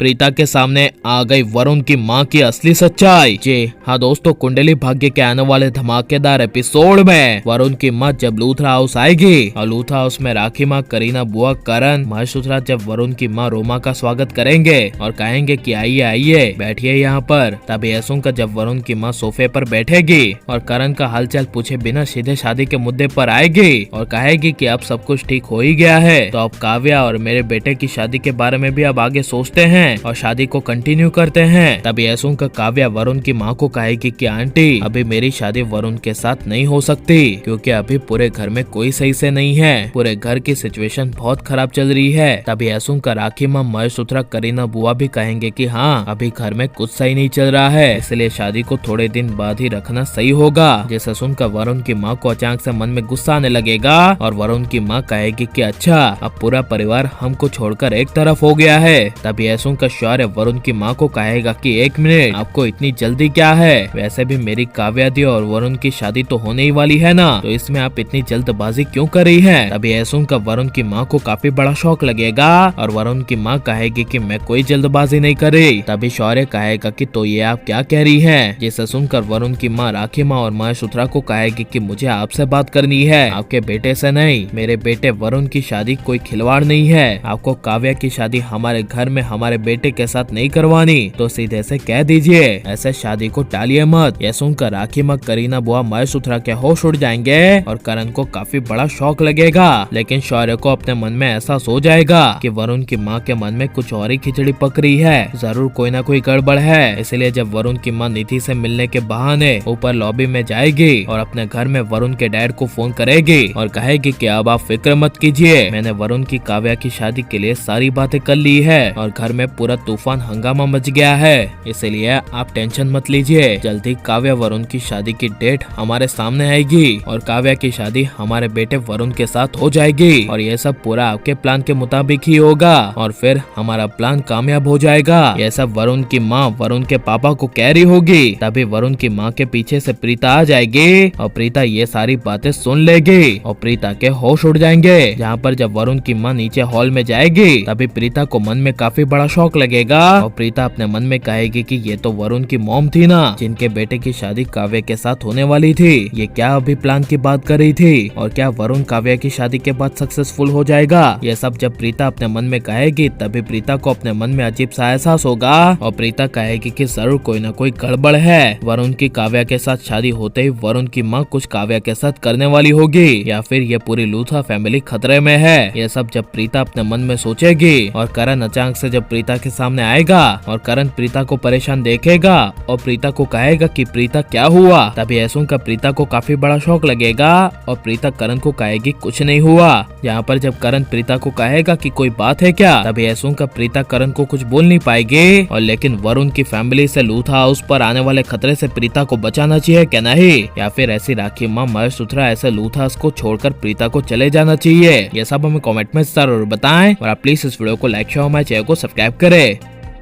प्रीता के सामने आ गई वरुण की मां की असली सच्चाई। जी हाँ दोस्तों, कुंडली भाग्य के आने वाले धमाकेदार एपिसोड में वरुण की मां जब लूथरा हाउस आएगी और लूथरा हाउस में राखी माँ, करीना बुआ, करण, महेशूत्रा जब वरुण की मां रोमा का स्वागत करेंगे और कहेंगे कि आइए आइए बैठिए यहाँ पर, तब ऐसों का जब वरुण की मां सोफे पर बैठेगी और करण का हालचाल पूछे बिना सीधे शादी के मुद्दे पर आएगी और कहेगी कि अब सब कुछ ठीक हो ही गया है, तो अब काव्या और मेरे बेटे की शादी के बारे में भी अब आगे सोचते हैं और शादी को कंटिन्यू करते हैं। तभी ऐसों का काव्या वरुण की माँ को कहेगी कि आंटी अभी मेरी शादी वरुण के साथ नहीं हो सकती, क्योंकि अभी पूरे घर में कोई सही से नहीं है, पूरे घर की सिचुएशन बहुत खराब चल रही है। तभी ऐसों का राखी माँ, महेशूत्रा, करीना बुआ भी कहेंगे कि हाँ अभी घर में कुछ सही नहीं चल रहा है, इसलिए शादी को थोड़े दिन बाद ही रखना सही होगा। जिसे सुनकर वरुण की माँ को अचानक से मन में गुस्सा आने लगेगा और वरुण की माँ कहेगी कि अच्छा अब पूरा परिवार हमको छोड़कर एक तरफ हो गया है। तभी ऐसों का शौर्य वरुण की माँ को कहेगा कि एक मिनट, आपको इतनी जल्दी क्या है, वैसे भी मेरी काव्या दी और वरुण की शादी तो होने ही वाली है ना, तो इसमें आप इतनी जल्दबाजी क्यों कर रही है। तभी ऐसों का वरुण की माँ को काफी बड़ा शौक लगेगा और वरुण की माँ कहेगी कि मैं कोई जल्दबाजी नहीं कर रही। तभी शौर्य कहेगा कि तो ये आप क्या कह रही है। जिसे सुनकर वरुण की माँ राखी माँ और महेशूत्रा को कहेगी कि मुझे आपसे बात करनी है, आपके बेटे से नहीं। मेरे बेटे वरुण की शादी कोई खिलवाड़ नहीं है, आपको काव्या की शादी हमारे घर में हमारे बेटे के साथ नहीं करवानी तो सीधे से कह दीजिए, ऐसे शादी को टालिए मत। ये सुनकर राखी माँ, करीना बुआ, महेशूत्रा के होश उड़ जाएंगे और करण को काफी बड़ा शौक लगेगा, लेकिन शौर्य को अपने मन में एहसास हो जाएगा कि वरुण की माँ के मन में कुछ और ही खिचड़ी पक रही है, जरूर कोई ना कोई गड़बड़ है। इसलिए जब वरुण की माँ निधि से मिलने के बहाने ऊपर लॉबी में जाएगी और अपने घर में वरुण के डैड को फोन करेगी और कहेगी कि अब आप फिक्र मत कीजिए, मैंने वरुण की काव्या की शादी के लिए सारी बातें कर ली है और घर में पूरा तूफान हंगामा मच गया है, इसलिए आप टेंशन मत लीजिए, जल्दी काव्या वरुण की शादी की डेट हमारे सामने आएगी और काव्या की शादी हमारे बेटे वरुण के साथ हो जाएगी और ये सब पूरा आपके प्लान के मुताबिक ही होगा और फिर हमारा प्लान कामयाब हो जाएगा। ये सब वरुण की माँ वरुण के पापा को कह रही होगी। तभी वरुण की माँ के पीछे से प्रीता आ जाएगी और प्रीता ये सारी बातें सुन लेगी और प्रीता के होश उड़ जाएंगे। जहाँ पर जब वरुण की माँ नीचे हॉल में जाएगी तभी प्रीता को मन में काफी बड़ा शौक लगेगा और प्रीता अपने मन में कहेगी कि ये तो वरुण की मॉम थी ना, जिनके बेटे की शादी काव्या के साथ होने वाली थी। ये क्या अभी प्लान की बात कर रही थी और क्या वरुण काव्या की शादी के बाद सक्सेसफुल हो जाएगा। ये सब जब प्रीता अपने मन में कहेगी तभी प्रीता को अपने मन में अजीब सा एहसास होगा और प्रीता कहेगी कि जरूर कोई ना कोई गड़बड़ है, वरुण की काव्या के साथ शादी होते ही वरुण की माँ कुछ काव्या के साथ करने वाली होगी या फिर ये पूरी लूथरा फैमिली खतरे में है। ये सब जब प्रीता अपने मन में सोचेगी और करण अचानक से जब प्रीता के सामने आएगा और करण प्रीता को परेशान देखेगा और प्रीता को कहेगा कि प्रीता क्या हुआ। तभी ऐसों का प्रीता को काफी बड़ा शौक लगेगा और प्रीता करण को कहेगी कुछ नहीं हुआ। यहाँ पर जब करण प्रीता को कहेगा कि कोई बात है क्या, तभी ऐसों का प्रीता करण को कुछ बोल नहीं पाएगी और लेकिन वरुण की फैमिली से लूथरा हाउस पर आने वाले खतरे से प्रीता को बचाना चाहिए क्या नहीं, या फिर ऐसी राखी माँ महेशूत्रा ऐसे लूथरा हाउस को छोड़कर प्रीता को चले जाना चाहिए। ये सब हमें कमेंट में जरूर बताएं और आप प्लीज इस वीडियो को लाइक शेयर और हमारे चैनल को सब्सक्राइब करें।